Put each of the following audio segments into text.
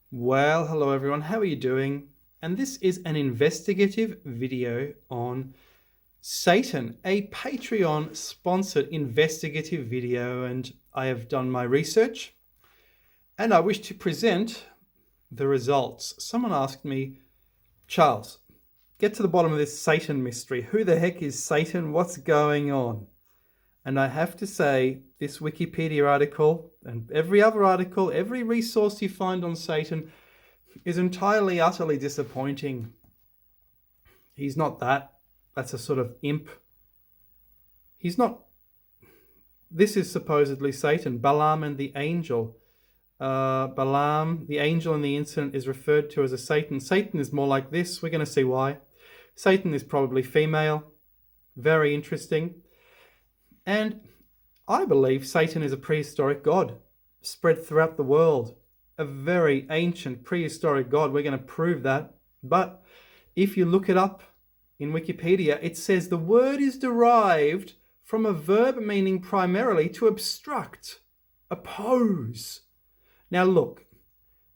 Well, hello everyone, how are you doing? And this is an investigative video on Satan, a Patreon sponsored investigative video, and I have done my research and I wish to present the results. Someone asked me, Charles, get to the bottom of this Satan mystery. Who the heck is Satan? What's going on? And I have to say, this Wikipedia article and every other article, every resource you find on Satan is entirely, utterly disappointing. He's not that. That's a sort of imp. He's not. This is supposedly Satan, Balaam and the angel. Balaam, the angel in the incident, is referred to as a Satan. Satan is more like this. We're going to see why. Satan is probably female. Very interesting. And I believe Satan is a prehistoric god spread throughout the world. A very ancient prehistoric god. We're going to prove that. But if you look it up in Wikipedia, it says the word is derived from a verb meaning primarily to obstruct, oppose. Now look,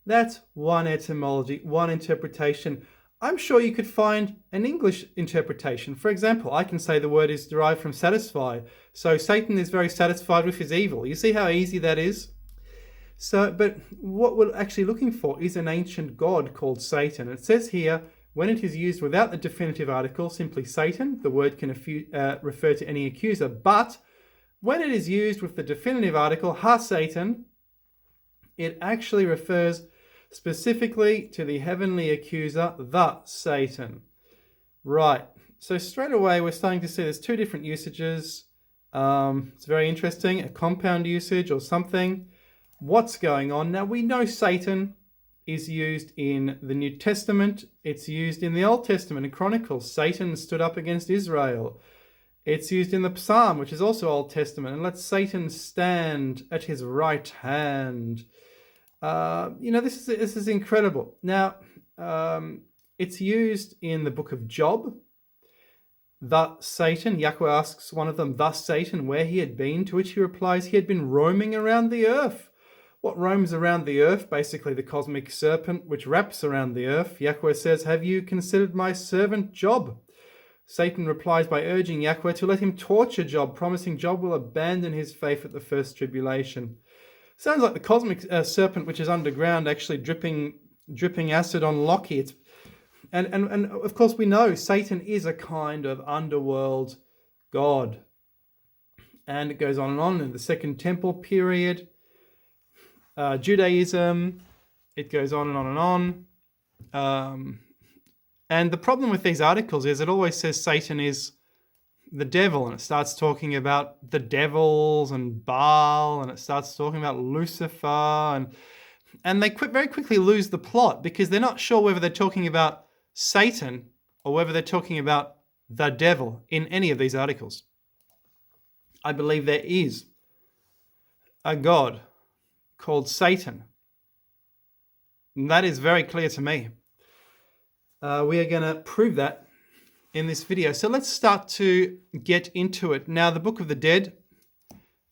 that's one etymology, one interpretation. I'm sure you could find an English interpretation. For example, I can say the word is derived from satisfy. So Satan is very satisfied with his evil. You see how easy that is? So, but what we're actually looking for is an ancient god called Satan. It says here, when it is used without the definitive article, simply Satan, the word can refer to any accuser. But when it is used with the definitive article, ha-Satan, it actually refers specifically to the heavenly accuser, the Satan. Right. So straight away, we're starting to see there's two different usages. It's very interesting, a compound usage or something. What's going on? Now, we know Satan is used in the New Testament. It's used in the Old Testament in Chronicles. Satan stood up against Israel. It's used in the Psalm, which is also Old Testament. And let Satan stand at his right hand. This is incredible. Now, it's used in the book of Job. Thus Satan, Yahweh asks one of them, thus Satan, where he had been, to which he replies, he had been roaming around the earth. What roams around the earth? Basically the cosmic serpent which wraps around the earth. Yahweh says, have you considered my servant Job? Satan replies by urging Yahweh to let him torture Job, promising Job will abandon his faith at the first tribulation. Sounds like the cosmic serpent which is underground actually dripping acid on Loki. And of course we know Satan is a kind of underworld god. And it goes on in the Second Temple period. Judaism, it goes on and on and on. And the problem with these articles is it always says Satan is the devil, and it starts talking about the devils and Baal, and it starts talking about Lucifer, and they very quickly lose the plot because they're not sure whether they're talking about Satan or whether they're talking about the devil in any of these articles. I believe there is a god called Satan. And that is very clear to me. We are going to prove that in this video. So let's start to get into it. Now, the Book of the Dead.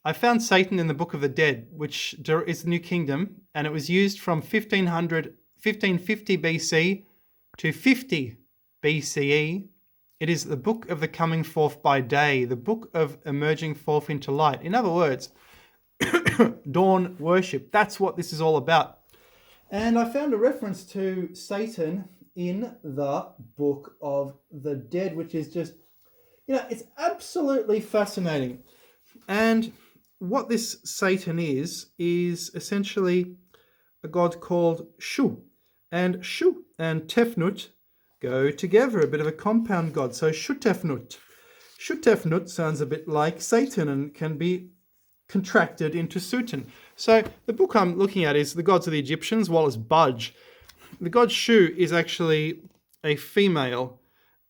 I found Satan in the Book of the Dead, which is the New Kingdom, and it was used from 1550 BC to 50 BCE. It is the book of the coming forth by day, the book of emerging forth into light. In other words, dawn worship. That's what this is all about. And I found a reference to Satan in the Book of the Dead, which is just, it's absolutely fascinating. And what this Satan is essentially a god called Shu. And Shu and Tefnut go together, a bit of a compound god. So Shu-Tefnut. Shu-Tefnut sounds a bit like Satan and can be contracted into Sutan. So the book I'm looking at is The Gods of the Egyptians, Wallace Budge. The god Shu is actually a female,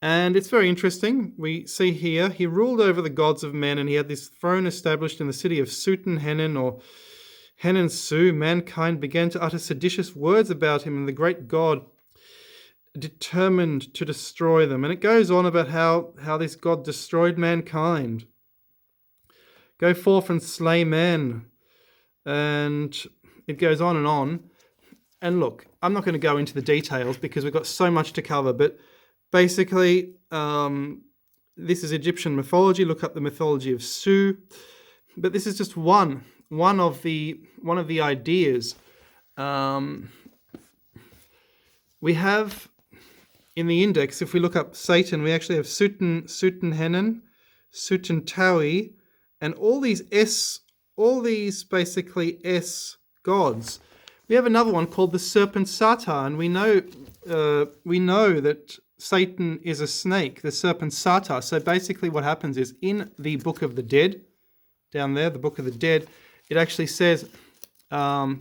and it's very interesting. We see here, he ruled over the gods of men, and he had this throne established in the city of Sutan Henan, or Henan Su. Mankind began to utter seditious words about him, and the great god determined to destroy them. And it goes on about how this god destroyed mankind. Go forth and slay men. And it goes on and on. And look, I'm not going to go into the details because we've got so much to cover, but basically, this is Egyptian mythology. Look up the mythology of Su. But this is just one of the ideas. We have in the index, if we look up Satan, we actually have Sutenhenen, Sutentawi, and all these basically S gods. We have another one called the serpent Satan, and we know that Satan is a snake, the serpent Satan. So basically what happens is in the Book of the Dead, down there, the Book of the Dead, it actually says, okay,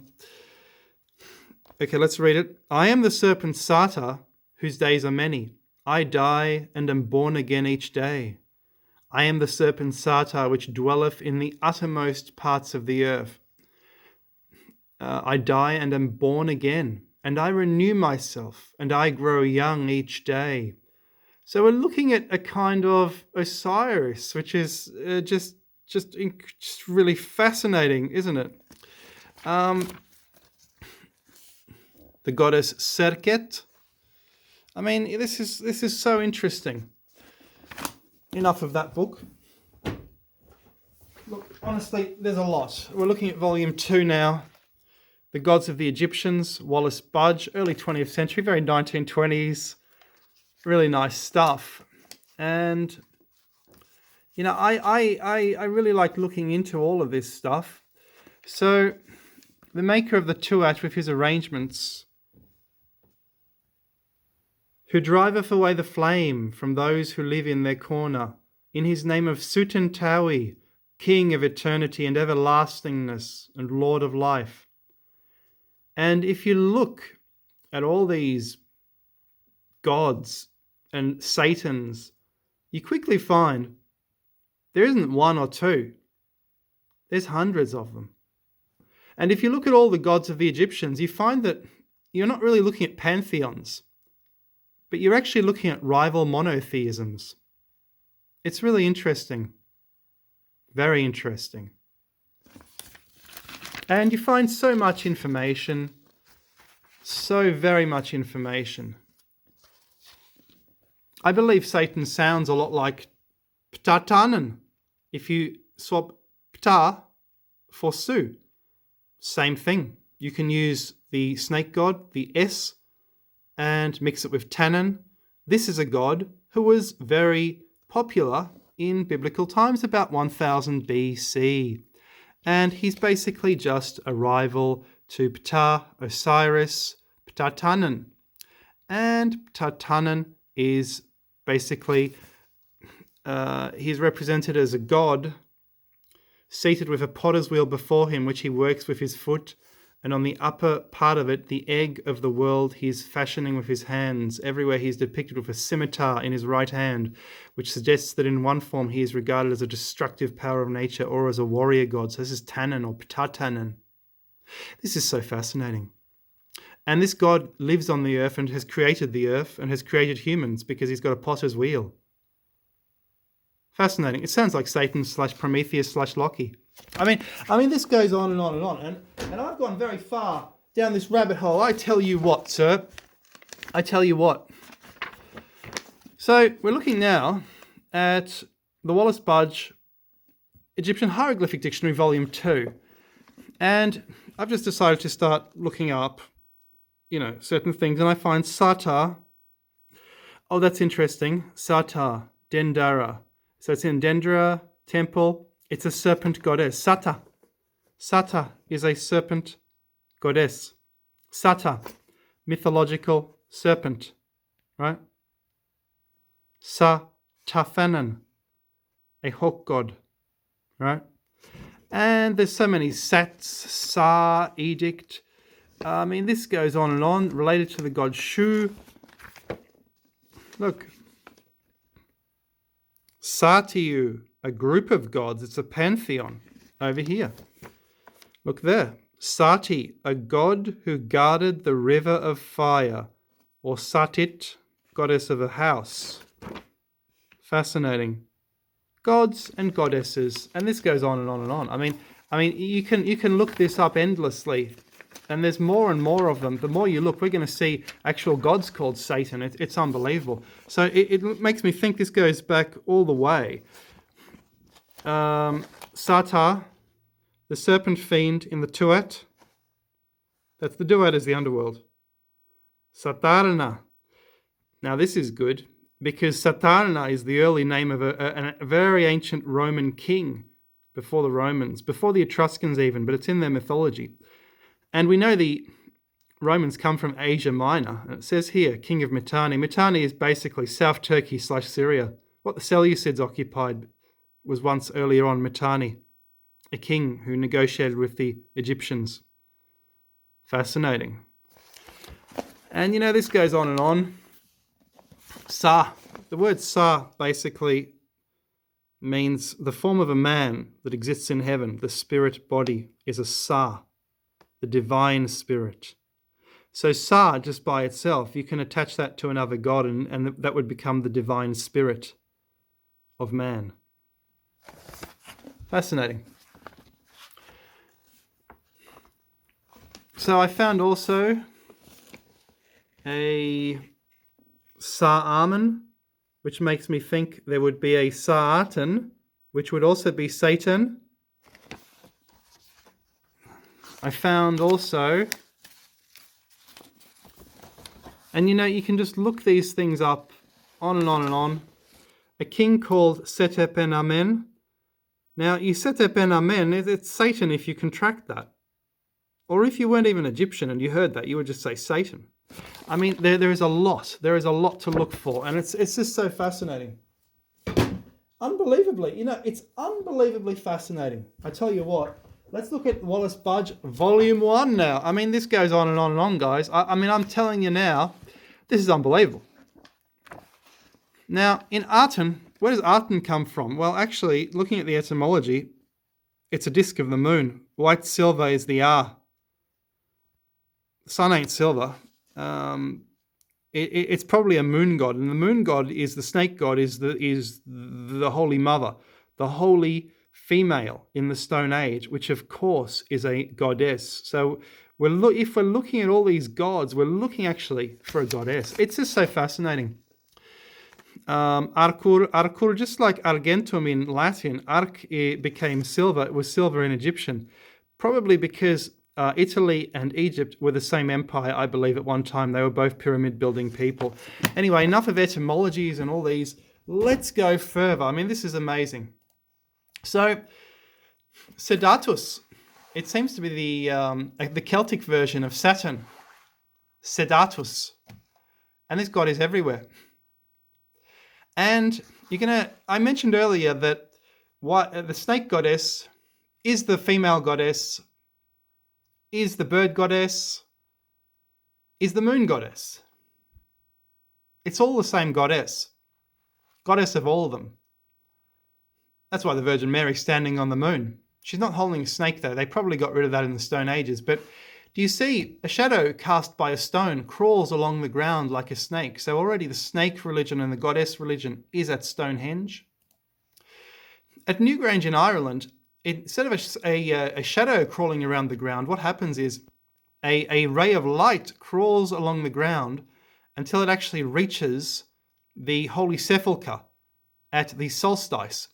let's read it. I am the serpent Satan, whose days are many. I die and am born again each day. I am the serpent Satan, which dwelleth in the uttermost parts of the earth. I die and am born again, and I renew myself, and I grow young each day. So we're looking at a kind of Osiris, which is just really fascinating, isn't it? The goddess Serket. I mean, this is so interesting. Enough of that book. Look, honestly, there's a lot. We're looking at volume 2 now. The Gods of the Egyptians, Wallace Budge, early 20th century, very 1920s. Really nice stuff. And, you know, I really like looking into all of this stuff. So, the maker of the Tuat with his arrangements, who driveth away the flame from those who live in their corner, in his name of Sutentawi, King of eternity and everlastingness and Lord of life. And if you look at all these gods and Satans, you quickly find there isn't one or two. There's hundreds of them. And if you look at all the gods of the Egyptians, you find that you're not really looking at pantheons, but you're actually looking at rival monotheisms. It's really interesting. Very interesting. And you find so much information, so very much information. I believe Satan sounds a lot like Ptatanen. If you swap Ptah for Su, same thing. You can use the snake god, the S, and mix it with Tannen. This is a god who was very popular in biblical times, about 1000 BC. And he's basically just a rival to Ptah, Osiris, Ptatanen. And Ptatanen is basically, he's represented as a god seated with a potter's wheel before him, which he works with his foot. And on the upper part of it, the egg of the world he's fashioning with his hands. Everywhere he's depicted with a scimitar in his right hand, which suggests that in one form he is regarded as a destructive power of nature or as a warrior god. So this is Tannen or Ptatanen. This is so fascinating. And this god lives on the earth and has created the earth and has created humans because he's got a potter's wheel. Fascinating. It sounds like Satan / Prometheus / Loki. I mean, this goes on and on and on, and I've gone very far down this rabbit hole. I tell you what, sir. I tell you what. So we're looking now at the Wallace Budge Egyptian Hieroglyphic Dictionary, Volume 2, and I've just decided to start looking up, certain things, and I find Sata. Oh, that's interesting. Sata, Dendara. So it's in Dendra temple. It's a serpent goddess. Sata. Sata is a serpent goddess. Sata, mythological serpent, right? Sa-Tafanan, a hawk god, right? And there's so many Sats, Sa, edict. I mean, this goes on and on, related to the god Shu. Look. Satiu, a group of gods. It's a pantheon over here. Look there. Sati, a god who guarded the river of fire. Or Satit, goddess of a house. Fascinating. Gods and goddesses. And this goes on and on and on. I mean, you can look this up endlessly. And there's more and more of them. The more you look, we're going to see actual gods called Satan. It's unbelievable. So it makes me think this goes back all the way. Satar, the serpent fiend in the Tuat. That's the Duat is the underworld. Satarna. Now this is good because Satarna is the early name of a very ancient Roman king before the Romans, before the Etruscans even, but it's in their mythology. And we know the Romans come from Asia Minor. And it says here, king of Mitanni. Mitanni is basically South Turkey / Syria. What the Seleucids occupied was once earlier on Mitanni, a king who negotiated with the Egyptians. Fascinating. And you know, this goes on and on. Sa. The word Sa basically means the form of a man that exists in heaven. The spirit body is a Sa, the divine spirit. So Sa, just by itself, you can attach that to another god and that would become the divine spirit of man. Fascinating. So I found also a Sa'aman, which makes me think there would be a Sa'atan, which would also be Satan. I found also, and you know, you can just look these things up on and on and on. A king called Setepenamen. Now, you Setepenamen, it's Satan if you contract that. Or if you weren't even Egyptian and you heard that, you would just say Satan. I mean, there is a lot. There is a lot to look for, and it's just so fascinating. Unbelievably, you know, it's unbelievably fascinating. I tell you what, let's look at Wallace Budge Volume 1 now. I mean, this goes on and on and on, guys. I mean, I'm telling you now, this is unbelievable. Now, in Aten, where does Aten come from? Well, actually, looking at the etymology, it's a disk of the moon. White silver is the R. The sun ain't silver. It's probably a moon god, and the moon god is the snake god, is the holy mother, the holy female in the Stone Age, which of course is a goddess. So if we're looking at all these gods, we're looking actually for a goddess. It's just so fascinating. Arcur, just like argentum in Latin, arc became silver. It was silver in Egyptian, probably because Italy and Egypt were the same empire, I believe, at one time. They were both pyramid-building people. Anyway, enough of etymologies and all these. Let's go further. I mean, this is amazing. So, Sedatus. It seems to be the Celtic version of Saturn. Sedatus. And this god is everywhere. And I mentioned earlier that the snake goddess is the female goddess, is the bird goddess, is the moon goddess. It's all the same goddess of all of them. That's why the Virgin Mary's standing on the moon. She's not holding a snake though. They probably got rid of that in the Stone Ages. But do you see a shadow cast by a stone crawls along the ground like a snake? So already the snake religion and the goddess religion is at Stonehenge. At Newgrange in Ireland, instead of a shadow crawling around the ground, what happens is a ray of light crawls along the ground until it actually reaches the Holy Sepulchre at the solstice.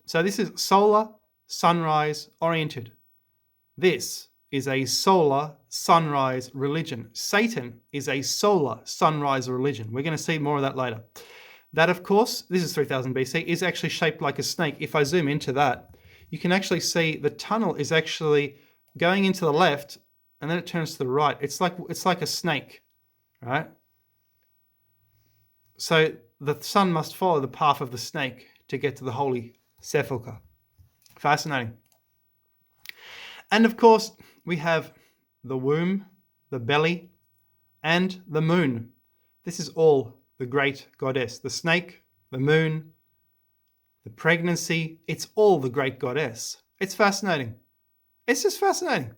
So this is solar, sunrise oriented. This is a solar sunrise religion. Satan is a solar sunrise religion. We're going to see more of that later. That, of course, this is 3000 BC, is actually shaped like a snake. If I zoom into that, you can actually see the tunnel is actually going into the left and then it turns to the right. It's like a snake, right? So the sun must follow the path of the snake to get to the Holy Sepulchre. Fascinating. And of course, we have the womb, the belly, and the moon. This is all the great goddess. The snake, the moon, the pregnancy, it's all the great goddess. It's fascinating. It's just fascinating.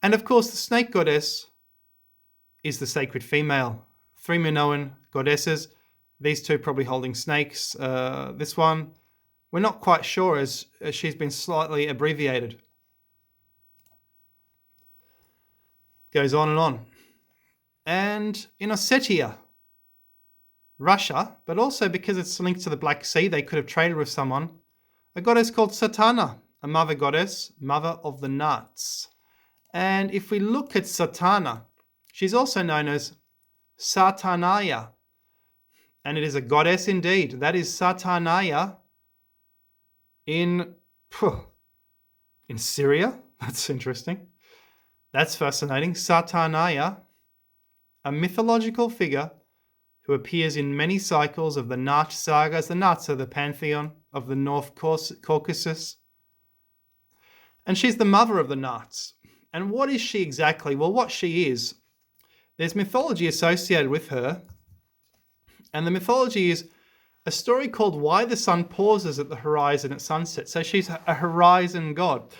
And of course, the snake goddess is the sacred female. 3 Minoan goddesses, these two probably holding snakes. This one, we're not quite sure as she's been slightly abbreviated. Goes on and on. And in Ossetia, Russia, but also because it's linked to the Black Sea, they could have traded with someone, a goddess called Satana, a mother goddess, mother of the nuts. And if we look at Satana, she's also known as Satanaya, and it is a goddess indeed. That is Satanaya in Syria. That's interesting. That's fascinating. Satanaya, a mythological figure who appears in many cycles of the Nat sagas. The Nats are the pantheon of the North Caucasus. And she's the mother of the Nats. And what is she exactly? Well, what she is, there's mythology associated with her. And the mythology is a story called Why the Sun Pauses at the Horizon at Sunset. So she's a horizon god.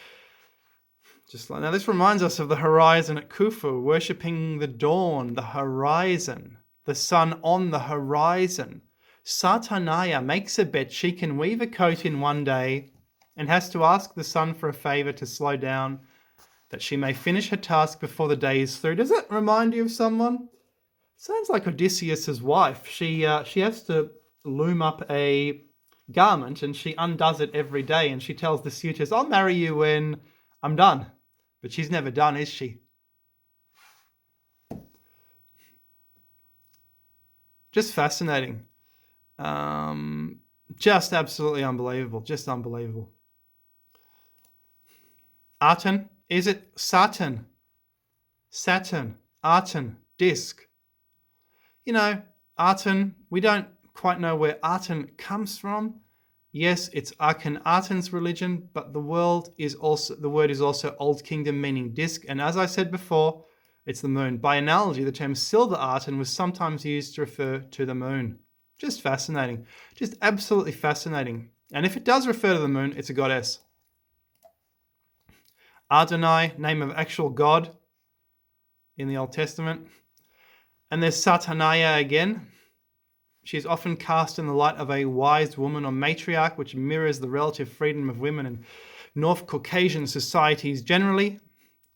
Now this reminds us of the horizon at Khufu, worshipping the dawn, the horizon, the sun on the horizon. Satanaya makes a bet she can weave a coat in one day and has to ask the sun for a favor to slow down, that she may finish her task before the day is through. Does that remind you of someone? Sounds like Odysseus's wife. She has to loom up a garment and she undoes it every day and she tells the suitors, I'll marry you when I'm done. But she's never done, is she? Just fascinating. Just absolutely unbelievable. Just unbelievable. Aten. Is it Saturn? Saturn. Aten. Disk. You know, Aten, we don't quite know where Aten comes from. Yes, it's Akhenaten's religion, but the word is also Old Kingdom, meaning disk. And as I said before, it's the moon. By analogy, the term silver Aten was sometimes used to refer to the moon. Just fascinating. Just absolutely fascinating. And if it does refer to the moon, it's a goddess. Adonai, name of actual God in the Old Testament. And there's Satanaya again. She's often cast in the light of a wise woman or matriarch, which mirrors the relative freedom of women in North Caucasian societies generally,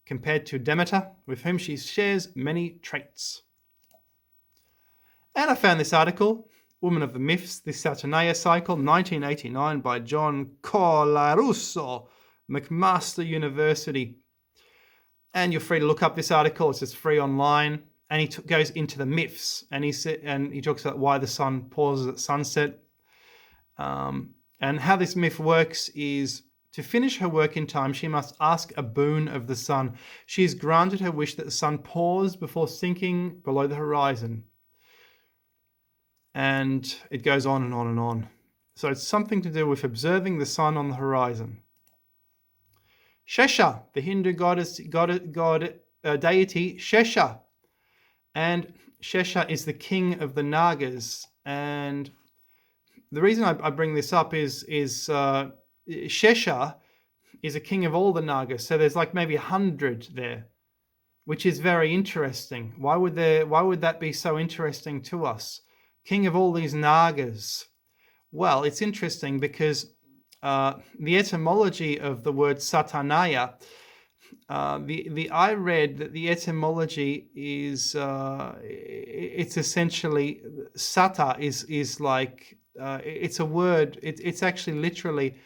compared to Demeter, with whom she shares many traits. And I found this article, Woman of the Myths, the Satanaya Cycle, 1989, by John Colarusso, McMaster University. And you're free to look up this article. It's just free online. And he goes into the myths, and he talks about why the sun pauses at sunset. And how this myth works is, to finish her work in time, she must ask a boon of the sun. She is granted her wish that the sun pause before sinking below the horizon. And it goes on and on and on. So it's something to do with observing the sun on the horizon. Shesha, the Hindu deity Shesha. And Shesha is the king of the Nagas. And the reason I bring this up is Shesha is a king of all the Nagas. So there's like maybe 100 there, which is very interesting. Why would that be so interesting to us? King of all these Nagas. Well, it's interesting because the etymology of the word Satanaya, I read that the etymology is it's essentially Sata is like it's a word. It's actually literally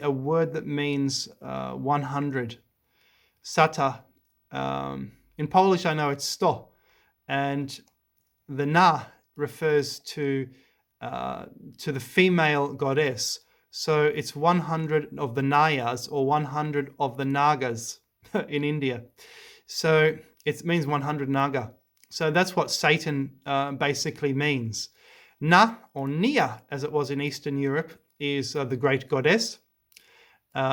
a word that means 100. Sata. In Polish, I know it's sto, and the na refers to the female goddess. So it's 100 of the Nayas or 100 of the Nagas in India. So it means 100 Naga. So that's what Satan basically means. Na, or Nia, as it was in Eastern Europe, is the great goddess.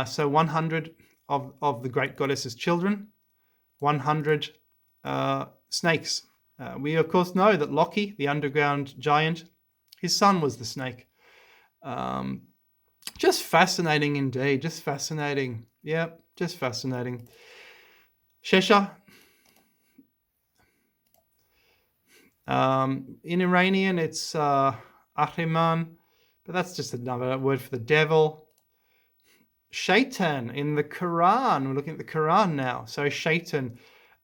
So 100 of the great goddess's children, 100 snakes. We, of course, know that Loki, the underground giant, his son was the snake. Just fascinating indeed. Just fascinating. Yeah, just fascinating. Shesha. In Iranian, it's Ahriman, but that's just another word for the devil. Shaitan in the Koran. We're looking at the Koran now. So Shaitan.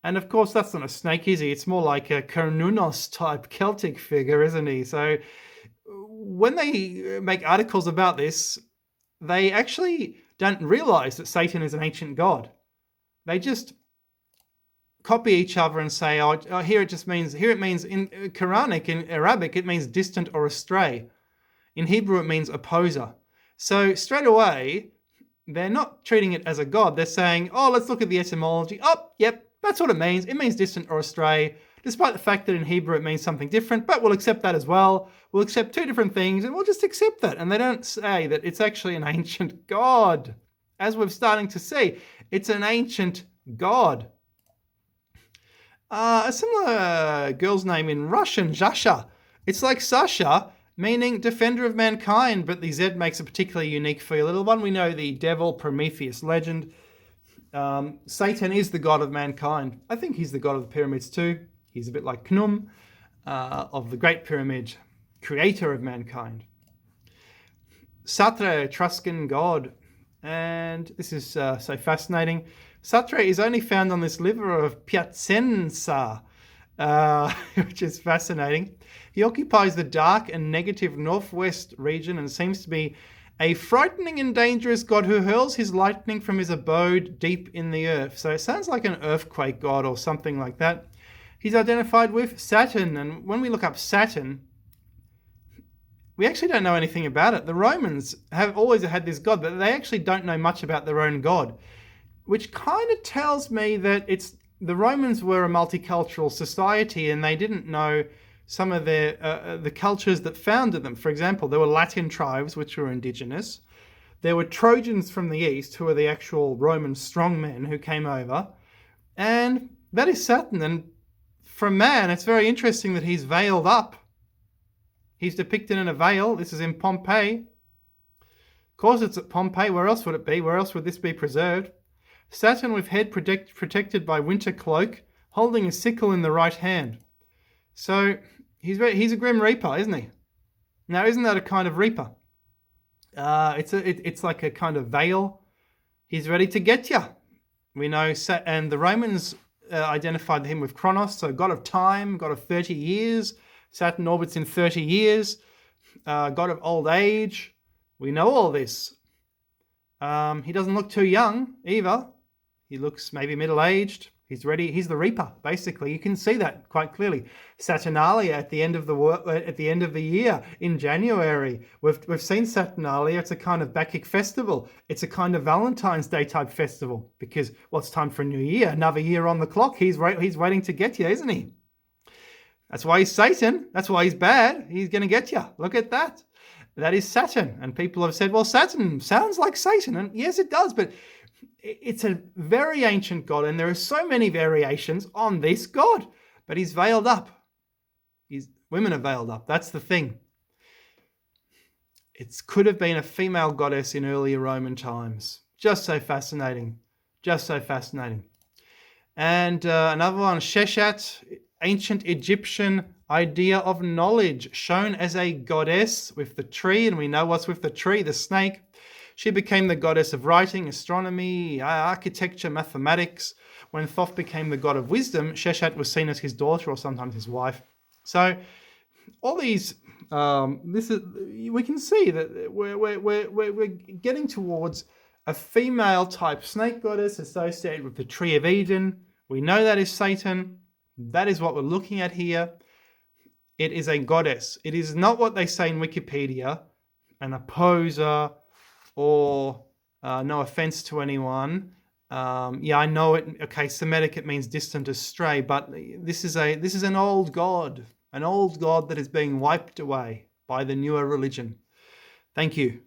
And of course, that's not a snake, is he? It's more like a Cernunnos type Celtic figure, isn't he? So when they make articles about this, they actually don't realize that Satan is an ancient god. They just copy each other and say, oh, here it means in Quranic, in Arabic, it means distant or astray. In Hebrew, it means opposer. So straight away, they're not treating it as a god. They're saying, oh, let's look at the etymology. Oh, yep, that's what it means. It means distant or astray, despite the fact that in Hebrew it means something different, but we'll accept that as well. We'll accept two different things and we'll just accept that. And they don't say that it's actually an ancient god. As we're starting to see, it's an ancient god. A similar girl's name in Russian, Zasha. It's like Sasha, meaning defender of mankind, but the Z makes it particularly unique for your little one. We know the devil Prometheus legend. Satan is the god of mankind. I think he's the god of the pyramids too. He's a bit like Khnum of the Great Pyramid, creator of mankind. Satra, Etruscan god. And this is so fascinating. Satra is only found on this liver of Piacenza, which is fascinating. He occupies the dark and negative northwest region and seems to be a frightening and dangerous god who hurls his lightning from his abode deep in the earth. So it sounds like an earthquake god or something like that. He's identified with Saturn, and when we look up Saturn, we actually don't know anything about it. The Romans have always had this god, but they actually don't know much about their own god, which kind of tells me that the Romans were a multicultural society and they didn't know some of the cultures that founded them. For example, there were Latin tribes, which were indigenous. There were Trojans from the east, who were the actual Roman strongmen who came over. And that is Saturn. And for man, it's very interesting that he's veiled up. He's depicted in a veil. This is in Pompeii. Of course, it's at Pompeii. Where else would it be? Where else would this be preserved? Saturn with head protected by winter cloak, holding a sickle in the right hand. So he's a grim reaper, isn't he? Now, isn't that a kind of reaper? It's like a kind of veil. He's ready to get you. We know, and the Romans identified him with Kronos, so god of time, god of 30 years. Saturn orbits in 30 years. God of old age. We know all this. He doesn't look too young either. He looks maybe middle-aged. He's ready. He's the Reaper, basically. You can see that quite clearly. Saturnalia at the end of the year in January. We've seen Saturnalia. It's a kind of Bacchic festival. It's a kind of Valentine's Day type festival because it's time for a new year. Another year on the clock. He's waiting to get you, isn't he? That's why he's Satan. That's why he's bad. He's going to get you. Look at that. That is Saturn. And people have said, well, Saturn sounds like Satan. And yes, it does. But it's a very ancient god. And there are so many variations on this god. But he's veiled up. Women are veiled up. That's the thing. It could have been a female goddess in earlier Roman times. Just so fascinating. Just so fascinating. And another one, Sheshat, ancient Egyptian idea of knowledge, shown as a goddess with the tree, and we know what's with the tree, the snake. She became the goddess of writing, astronomy, architecture, mathematics. When Thoth became the god of wisdom, Sheshat was seen as his daughter or sometimes his wife. So all these, we can see that we're getting towards a female type snake goddess associated with the tree of Eden. We know that is Satan. That is what we're looking at here. It is a goddess. It is not what they say in Wikipedia, an opposer, or no offense to anyone. I know it. Okay, Semitic, it means distant astray, but this is an old god that is being wiped away by the newer religion. Thank you.